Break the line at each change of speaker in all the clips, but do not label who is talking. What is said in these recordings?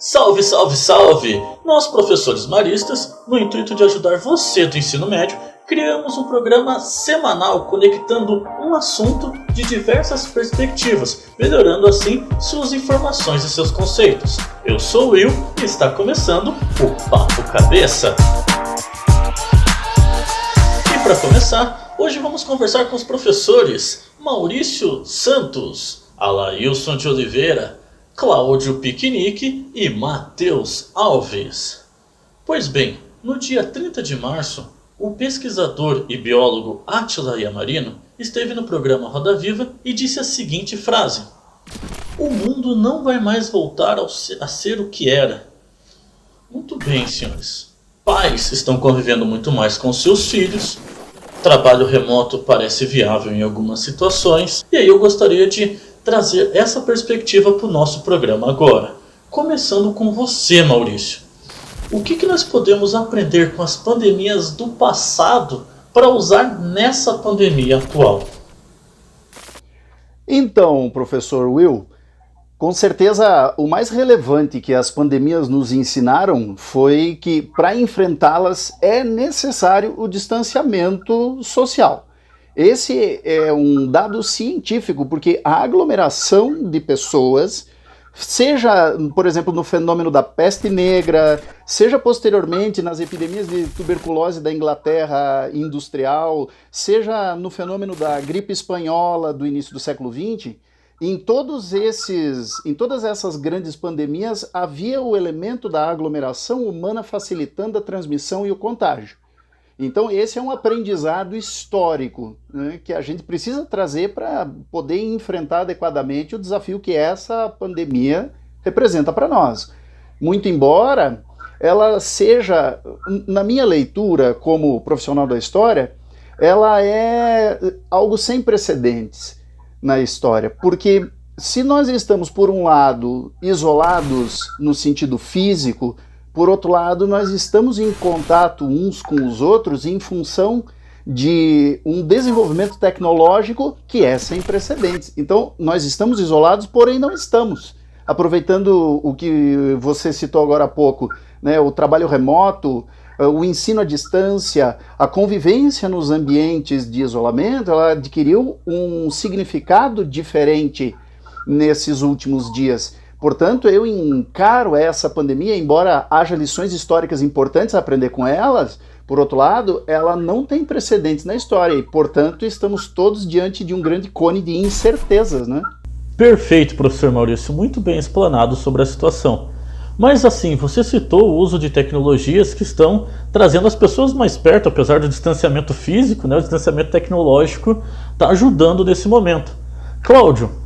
Salve, salve, salve! Nós, professores maristas, no intuito de ajudar você do ensino médio, criamos um programa semanal conectando um assunto de diversas perspectivas, melhorando assim suas informações e seus conceitos. Eu sou o Will e está começando o Papo Cabeça. E para começar, hoje vamos conversar com os professores Maurício Santos, Alailson de Oliveira, Cláudio Piquenique e Matheus Alves. Pois bem, no dia 30 de março, o pesquisador e biólogo Átila Yamarino esteve no programa Roda Viva e disse a seguinte frase: "O mundo não vai mais voltar a ser o que era." Muito bem, senhores. Pais estão convivendo muito mais com seus filhos, trabalho remoto parece viável em algumas situações, e aí eu gostaria de trazer essa perspectiva para o nosso programa agora. Começando com você, Maurício. O que nós podemos aprender com as pandemias do passado para usar nessa pandemia atual?
Então, professor Will, com certeza o mais relevante que as pandemias nos ensinaram foi que para enfrentá-las é necessário o distanciamento social. Esse é um dado científico, porque a aglomeração de pessoas, seja, por exemplo, no fenômeno da peste negra, seja posteriormente nas epidemias de tuberculose da Inglaterra industrial, seja no fenômeno da gripe espanhola do início do século XX, em todas essas grandes pandemias havia o elemento da aglomeração humana facilitando a transmissão e o contágio. Então esse é um aprendizado histórico, né, que a gente precisa trazer para poder enfrentar adequadamente o desafio que essa pandemia representa para nós. Muito embora ela seja, na minha leitura como profissional da história, ela é algo sem precedentes na história, porque se nós estamos, por um lado, isolados no sentido físico, por outro lado, nós estamos em contato uns com os outros em função de um desenvolvimento tecnológico que é sem precedentes. Então, nós estamos isolados, porém não estamos. Aproveitando o que você citou agora há pouco, né, o trabalho remoto, o ensino à distância, a convivência nos ambientes de isolamento, ela adquiriu um significado diferente nesses últimos dias. Portanto, eu encaro essa pandemia, embora haja lições históricas importantes a aprender com elas, por outro lado, ela não tem precedentes na história e, portanto, estamos todos diante de um grande cone de incertezas, né?
Perfeito, professor Maurício, muito bem explanado sobre a situação. Mas assim, você citou o uso de tecnologias que estão trazendo as pessoas mais perto, apesar do distanciamento físico, né, o distanciamento tecnológico está ajudando nesse momento. Cláudio,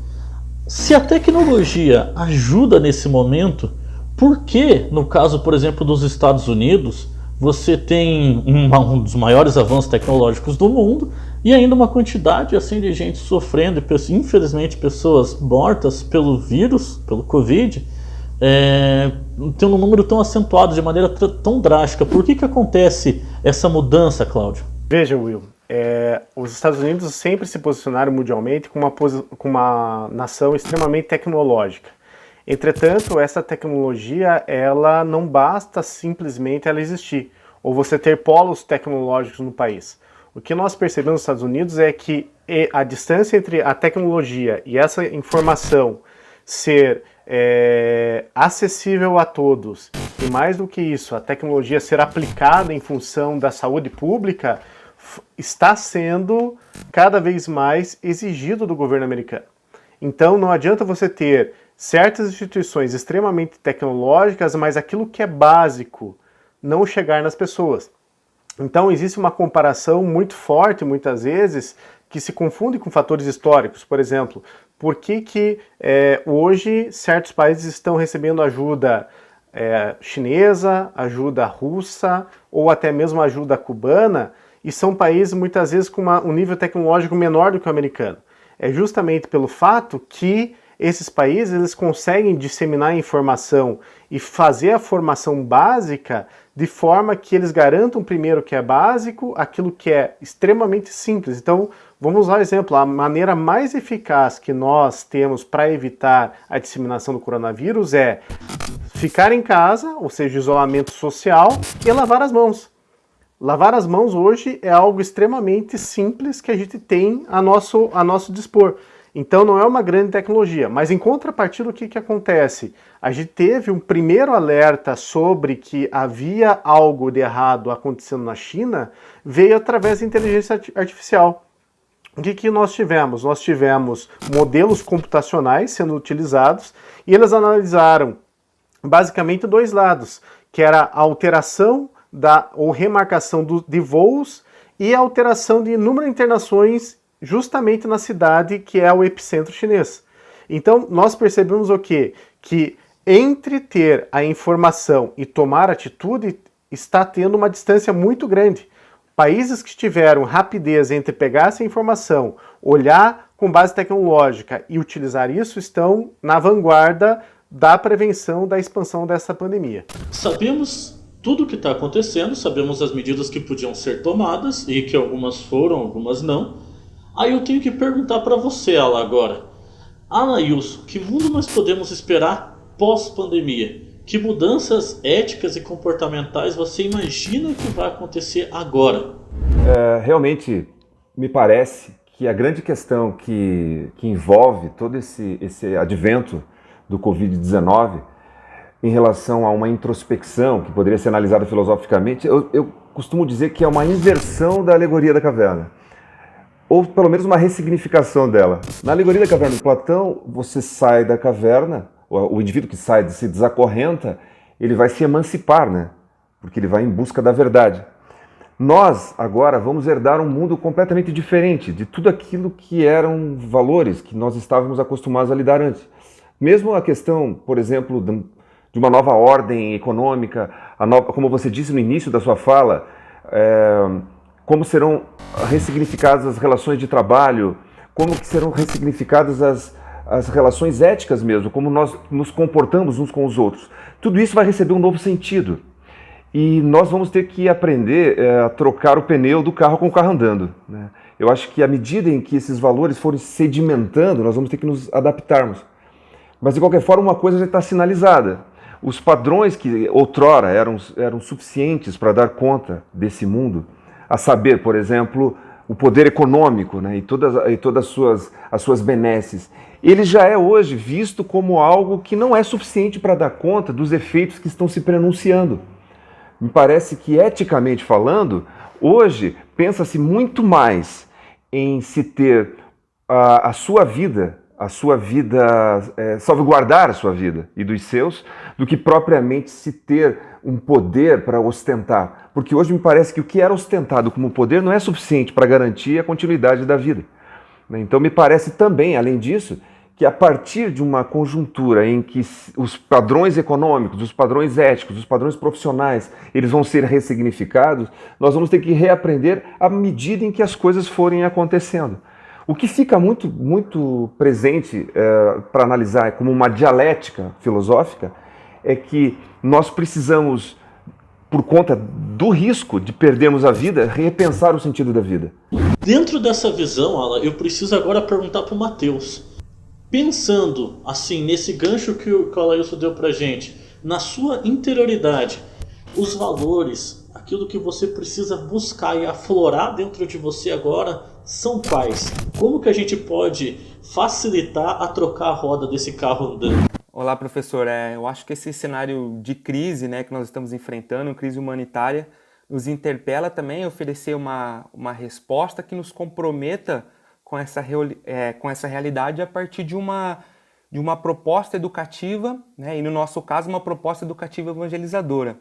se a tecnologia ajuda nesse momento, por que, no caso, por exemplo, dos Estados Unidos, você tem um dos maiores avanços tecnológicos do mundo e ainda uma quantidade assim de gente sofrendo, infelizmente pessoas mortas pelo vírus, pelo Covid, tem um número tão acentuado, de maneira tão drástica? Por que acontece essa mudança, Cláudio?
Veja, Will, os Estados Unidos sempre se posicionaram mundialmente como uma nação extremamente tecnológica. Entretanto, essa tecnologia, ela não basta simplesmente ela existir, ou você ter polos tecnológicos no país. O que nós percebemos nos Estados Unidos é que a distância entre a tecnologia e essa informação ser acessível a todos, e mais do que isso, a tecnologia ser aplicada em função da saúde pública, está sendo cada vez mais exigido do governo americano. Então não adianta você ter certas instituições extremamente tecnológicas, mas aquilo que é básico não chegar nas pessoas. Então existe uma comparação muito forte, muitas vezes, que se confunde com fatores históricos. Por exemplo, por que hoje certos países estão recebendo ajuda chinesa, ajuda russa ou até mesmo ajuda cubana, e são países muitas vezes com um nível tecnológico menor do que o americano? É justamente pelo fato que esses países eles conseguem disseminar a informação e fazer a formação básica de forma que eles garantam primeiro que é básico, aquilo que é extremamente simples. Então, vamos usar o exemplo, a maneira mais eficaz que nós temos para evitar a disseminação do coronavírus é ficar em casa, ou seja, isolamento social, e lavar as mãos. Lavar as mãos hoje é algo extremamente simples que a gente tem a nosso dispor. Então não é uma grande tecnologia, mas em contrapartida o que acontece? A gente teve um primeiro alerta sobre que havia algo de errado acontecendo na China, veio através da inteligência artificial. O que nós tivemos? Nós tivemos modelos computacionais sendo utilizados e eles analisaram basicamente dois lados, que era a alteração ou remarcação de voos e a alteração de número de internações justamente na cidade que é o epicentro chinês. Então nós percebemos o quê? Que entre ter a informação e tomar atitude está tendo uma distância muito grande. Países que tiveram rapidez entre pegar essa informação, olhar com base tecnológica e utilizar isso estão na vanguarda da prevenção da expansão dessa pandemia.
Sabemos tudo o que está acontecendo, sabemos as medidas que podiam ser tomadas e que algumas foram, algumas não. Aí eu tenho que perguntar para você, Ala, agora. Alailson, que mundo nós podemos esperar pós-pandemia? Que mudanças éticas e comportamentais você imagina que vai acontecer agora?
Realmente, me parece que a grande questão que envolve todo esse advento do Covid-19 em relação a uma introspecção que poderia ser analisada filosoficamente, eu costumo dizer que é uma inversão da alegoria da caverna. Ou pelo menos uma ressignificação dela. Na alegoria da caverna de Platão, você sai da caverna, o indivíduo que sai, se desacorrenta, ele vai se emancipar, né? Porque ele vai em busca da verdade. Nós, agora, vamos herdar um mundo completamente diferente de tudo aquilo que eram valores que nós estávamos acostumados a lidar antes. Mesmo a questão, por exemplo, de uma nova ordem econômica, como você disse no início da sua fala, como serão ressignificadas as relações de trabalho, como que serão ressignificadas as relações éticas mesmo, como nós nos comportamos uns com os outros. Tudo isso vai receber um novo sentido. E nós vamos ter que aprender a trocar o pneu do carro com o carro andando, né? Eu acho que à medida em que esses valores forem sedimentando, nós vamos ter que nos adaptarmos. Mas de qualquer forma, uma coisa já está sinalizada. Os padrões que outrora eram suficientes para dar conta desse mundo, a saber, por exemplo, o poder econômico, né, e todas as suas benesses, ele já é hoje visto como algo que não é suficiente para dar conta dos efeitos que estão se prenunciando. Me parece que, eticamente falando, hoje pensa-se muito mais em se ter a sua vida, salvaguardar a sua vida e dos seus, do que propriamente se ter um poder para ostentar. Porque hoje me parece que o que era ostentado como poder não é suficiente para garantir a continuidade da vida. Então me parece também, além disso, que a partir de uma conjuntura em que os padrões econômicos, os padrões éticos, os padrões profissionais, eles vão ser ressignificados, nós vamos ter que reaprender à medida em que as coisas forem acontecendo. O que fica muito, muito presente para analisar como uma dialética filosófica é que nós precisamos, por conta do risco de perdermos a vida, repensar o sentido da vida.
Dentro dessa visão, Ala, eu preciso agora perguntar para o Matheus. Pensando assim nesse gancho que o Alailson deu pra gente, na sua interioridade, os valores, aquilo que você precisa buscar e aflorar dentro de você agora são quais? Como que a gente pode facilitar a trocar a roda desse carro andando?
Olá, professor. Eu acho que esse cenário de crise, né, que nós estamos enfrentando, crise humanitária, nos interpela também a oferecer uma resposta que nos comprometa com essa realidade a partir de uma proposta educativa, né, e no nosso caso uma proposta educativa evangelizadora.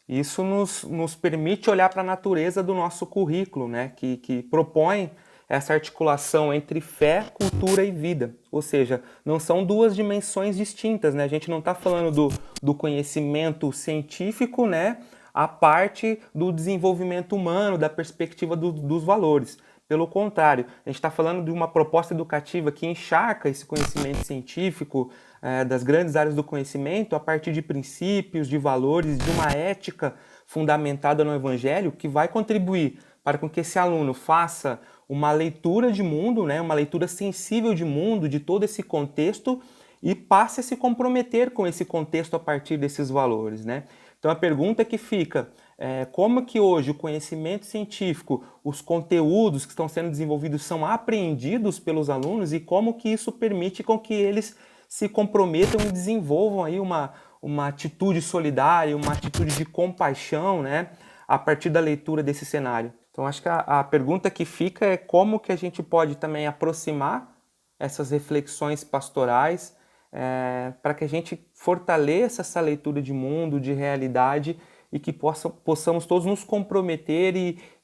Isso nos permite olhar para a natureza do nosso currículo, né, que propõe essa articulação entre fé, cultura e vida. Ou seja, não são duas dimensões distintas, né? A gente não está falando do conhecimento científico, né, a parte do desenvolvimento humano, da perspectiva dos valores. Pelo contrário, a gente está falando de uma proposta educativa que encharca esse conhecimento científico das grandes áreas do conhecimento a partir de princípios, de valores, de uma ética fundamentada no Evangelho que vai contribuir para com que esse aluno faça uma leitura de mundo, né, uma leitura sensível de mundo, de todo esse contexto e passe a se comprometer com esse contexto a partir desses valores, né? Então a pergunta que fica como que hoje o conhecimento científico, os conteúdos que estão sendo desenvolvidos são apreendidos pelos alunos e como que isso permite com que eles se comprometam e desenvolvam aí uma atitude solidária, uma atitude de compaixão, né, a partir da leitura desse cenário. Então acho que a pergunta que fica é como que a gente pode também aproximar essas reflexões pastorais para que a gente fortaleça essa leitura de mundo, de realidade, e que possamos todos nos comprometer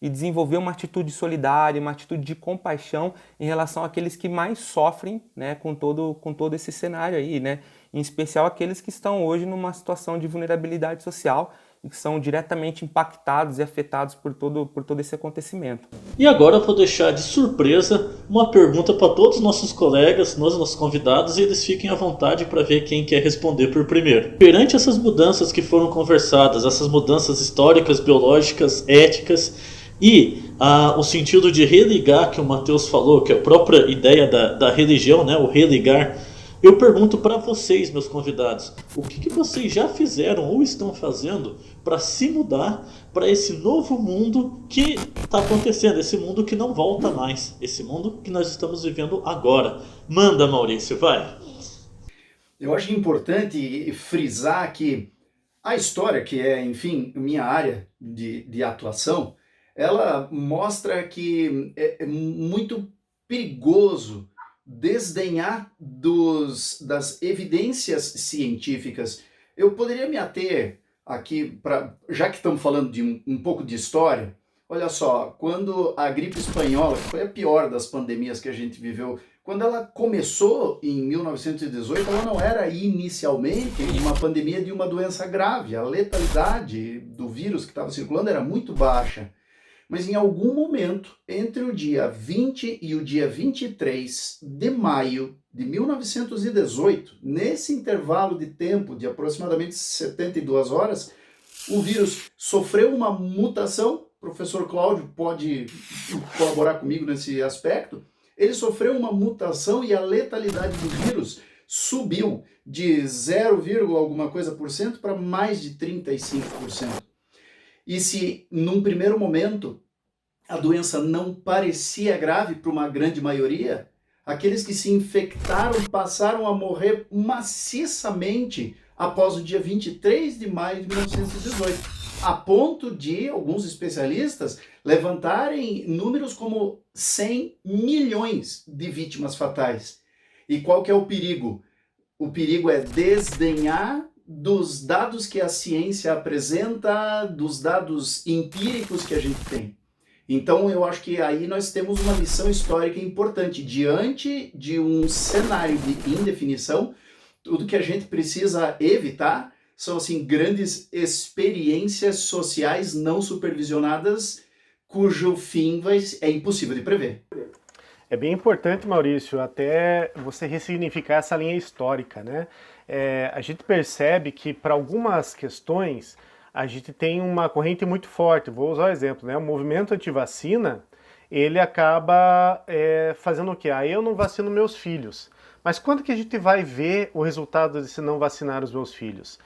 e desenvolver uma atitude solidária, uma atitude de compaixão em relação àqueles que mais sofrem, né, com todo esse cenário aí, né? Em especial aqueles que estão hoje numa situação de vulnerabilidade social e que são diretamente impactados e afetados por todo esse acontecimento.
E agora eu vou deixar de surpresa uma pergunta para todos os nossos colegas, nossos convidados, e eles fiquem à vontade para ver quem quer responder por primeiro. Perante essas mudanças que foram conversadas, essas mudanças históricas, biológicas, éticas e o sentido de religar que o Matheus falou, que é a própria ideia da religião, né, o religar, eu pergunto para vocês, meus convidados, o que vocês já fizeram ou estão fazendo para se mudar para esse novo mundo que está acontecendo, esse mundo que não volta mais, esse mundo que nós estamos vivendo agora. Manda, Maurício, vai!
Eu acho importante frisar que a história, que é, enfim, minha área de atuação, ela mostra que é muito perigoso desdenhar das evidências científicas. Eu poderia me ater aqui, já que estamos falando de um pouco de história, olha só, quando a gripe espanhola, que foi a pior das pandemias que a gente viveu, quando ela começou em 1918, ela não era inicialmente uma pandemia de uma doença grave, a letalidade do vírus que estava circulando era muito baixa. Mas em algum momento, entre o dia 20 e o dia 23 de maio de 1918, nesse intervalo de tempo de aproximadamente 72 horas, o vírus sofreu uma mutação. O professor Cláudio pode colaborar comigo nesse aspecto. Ele sofreu uma mutação e a letalidade do vírus subiu de 0, alguma coisa por cento para mais de 35%. E se, num primeiro momento, a doença não parecia grave para uma grande maioria, aqueles que se infectaram passaram a morrer maciçamente após o dia 23 de maio de 1918, a ponto de alguns especialistas levantarem números como 100 milhões de vítimas fatais. E qual que é o perigo? O perigo é desdenhar dos dados que a ciência apresenta, dos dados empíricos que a gente tem. Então eu acho que aí nós temos uma lição histórica importante. Diante de um cenário de indefinição, tudo que a gente precisa evitar são assim grandes experiências sociais não supervisionadas, cujo fim é impossível de prever.
É bem importante, Maurício, até você ressignificar essa linha histórica, né? A gente percebe que para algumas questões a gente tem uma corrente muito forte. Vou usar o exemplo, né? O movimento anti-vacina, ele acaba fazendo o quê? Eu não vacino meus filhos. Mas quando que a gente vai ver o resultado de se não vacinar os meus filhos?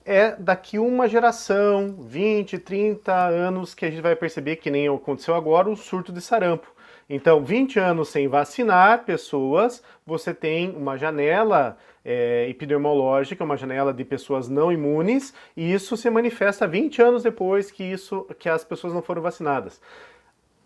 É daqui uma geração, 20, 30 anos, que a gente vai perceber que nem aconteceu agora o surto de sarampo. Então, 20 anos sem vacinar pessoas, você tem uma janela epidemiológica, uma janela de pessoas não imunes, e isso se manifesta 20 anos depois que as pessoas não foram vacinadas.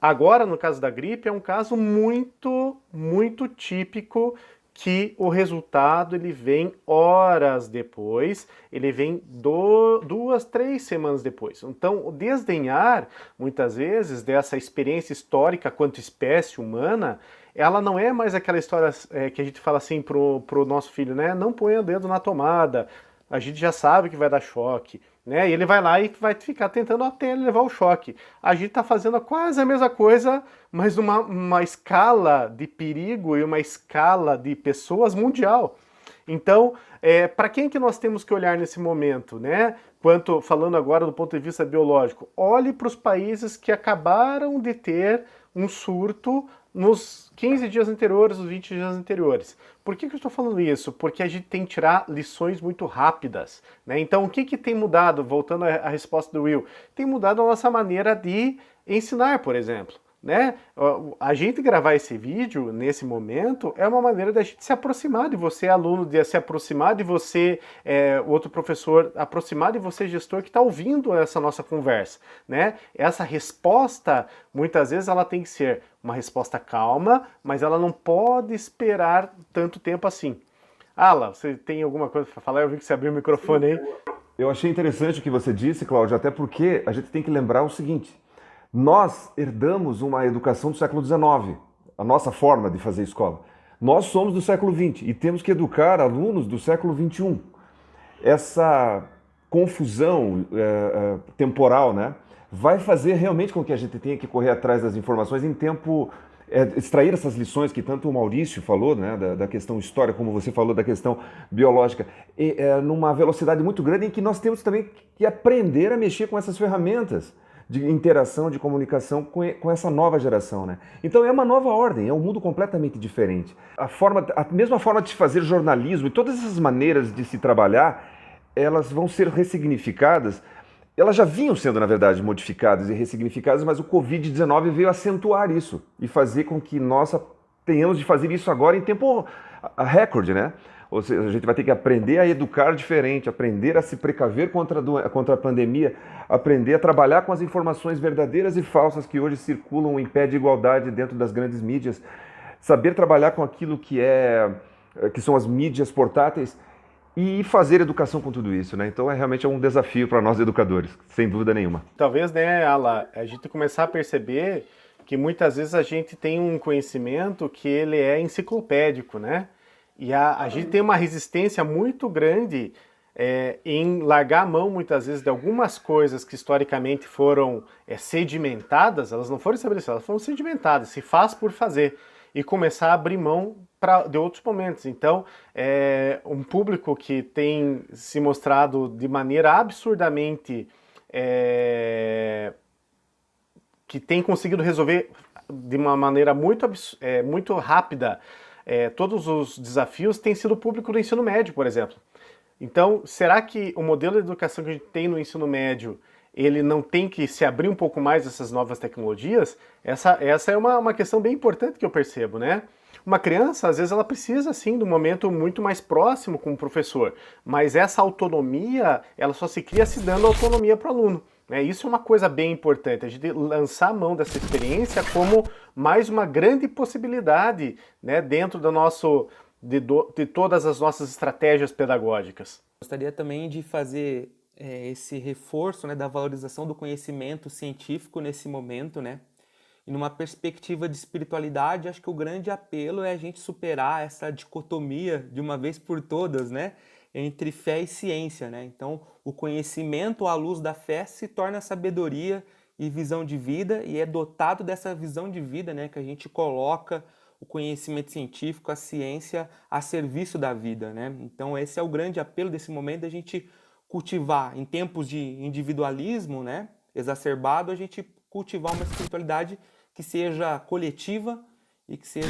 Agora, no caso da gripe, é um caso muito, muito típico que o resultado ele vem horas depois, ele vem 2, 3 semanas depois. Então, o desdenhar, muitas vezes, dessa experiência histórica quanto espécie humana, ela não é mais aquela história que a gente fala assim pro nosso filho, né? Não ponha o dedo na tomada, a gente já sabe que vai dar choque, né? E ele vai lá e vai ficar tentando até ele levar o choque. A gente está fazendo quase a mesma coisa, mas numa escala de perigo e uma escala de pessoas mundial. Então, para quem que nós temos que olhar nesse momento, né? Falando agora do ponto de vista biológico, olhe para os países que acabaram de ter um surto nos 15 dias anteriores, os 20 dias anteriores. Por que eu estou falando isso? Porque a gente tem que tirar lições muito rápidas, né? Então, o que tem mudado? Voltando à resposta do Will, tem mudado a nossa maneira de ensinar, por exemplo. Né? A gente gravar esse vídeo nesse momento é uma maneira da gente se aproximar de você, aluno, de se aproximar de você, outro professor, aproximar de você, gestor, que está ouvindo essa nossa conversa. Né? Essa resposta, muitas vezes, ela tem que ser uma resposta calma, mas ela não pode esperar tanto tempo assim. Ala, você tem alguma coisa para falar? Eu vi que você abriu o microfone aí.
Eu achei interessante o que você disse, Cláudio, até porque a gente tem que lembrar o seguinte: nós herdamos uma educação do século XIX, a nossa forma de fazer escola. Nós somos do século XX e temos que educar alunos do século XXI. Essa confusão temporal, né, vai fazer realmente com que a gente tenha que correr atrás das informações em tempo, extrair essas lições que tanto o Maurício falou, né, da questão histórica, como você falou da questão biológica, numa velocidade muito grande em que nós temos também que aprender a mexer com essas ferramentas de interação, de comunicação com essa nova geração, né? Então é uma nova ordem, é um mundo completamente diferente. A mesma forma de se fazer jornalismo e todas essas maneiras de se trabalhar, elas vão ser ressignificadas. Elas já vinham sendo, na verdade, modificadas e ressignificadas, mas o Covid-19 veio acentuar isso e fazer com que nós tenhamos de fazer isso agora em tempo recorde, né? Ou seja, a gente vai ter que aprender a educar diferente, aprender a se precaver contra a pandemia, aprender a trabalhar com as informações verdadeiras e falsas que hoje circulam em pé de igualdade dentro das grandes mídias, saber trabalhar com aquilo que são as mídias portáteis e fazer educação com tudo isso, né? Então realmente um desafio para nós educadores, sem dúvida nenhuma.
Talvez, né, Ala, a gente começar a perceber que muitas vezes a gente tem um conhecimento que ele é enciclopédico, né? E a gente tem uma resistência muito grande em largar a mão, muitas vezes, de algumas coisas que historicamente foram sedimentadas. Elas não foram estabelecidas, elas foram sedimentadas, se faz por fazer, e começar a abrir mão de outros momentos. Então, um público que tem se mostrado de maneira absurdamente... que tem conseguido resolver de uma maneira muito rápida todos os desafios, tem sido o público do ensino médio, por exemplo. Então, será que o modelo de educação que a gente tem no ensino médio, ele não tem que se abrir um pouco mais a essas novas tecnologias? Essa é uma questão bem importante que eu percebo, né? Uma criança, às vezes, ela precisa, sim, de um momento muito mais próximo com o professor, mas essa autonomia, ela só se cria se dando autonomia para o aluno. Isso é uma coisa bem importante, a gente lançar a mão dessa experiência como mais uma grande possibilidade, né, dentro de todas as nossas estratégias pedagógicas.
Gostaria também de fazer esse reforço, né, da valorização do conhecimento científico nesse momento, né? E numa perspectiva de espiritualidade, acho que o grande apelo é a gente superar essa dicotomia de uma vez por todas, né, entre fé e ciência, né? Então, o conhecimento à luz da fé se torna sabedoria e visão de vida, e é dotado dessa visão de vida, né, que a gente coloca o conhecimento científico, a ciência a serviço da vida, né? Então, esse é o grande apelo desse momento, da gente cultivar, em tempos de individualismo, né, exacerbado, a gente cultivar uma espiritualidade que seja coletiva e que seja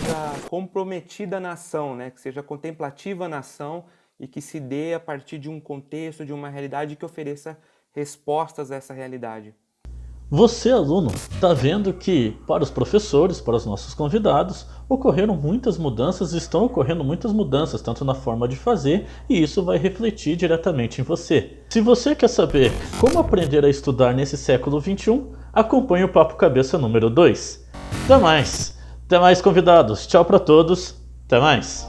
comprometida na ação, né, que seja contemplativa na ação, e que se dê a partir de um contexto, de uma realidade que ofereça respostas a essa realidade.
Você, aluno, está vendo que para os professores, para os nossos convidados, ocorreram muitas mudanças, estão ocorrendo muitas mudanças, tanto na forma de fazer, e isso vai refletir diretamente em você. Se você quer saber como aprender a estudar nesse século XXI, acompanhe o Papo Cabeça número 2. Até mais convidados, tchau para todos, até mais!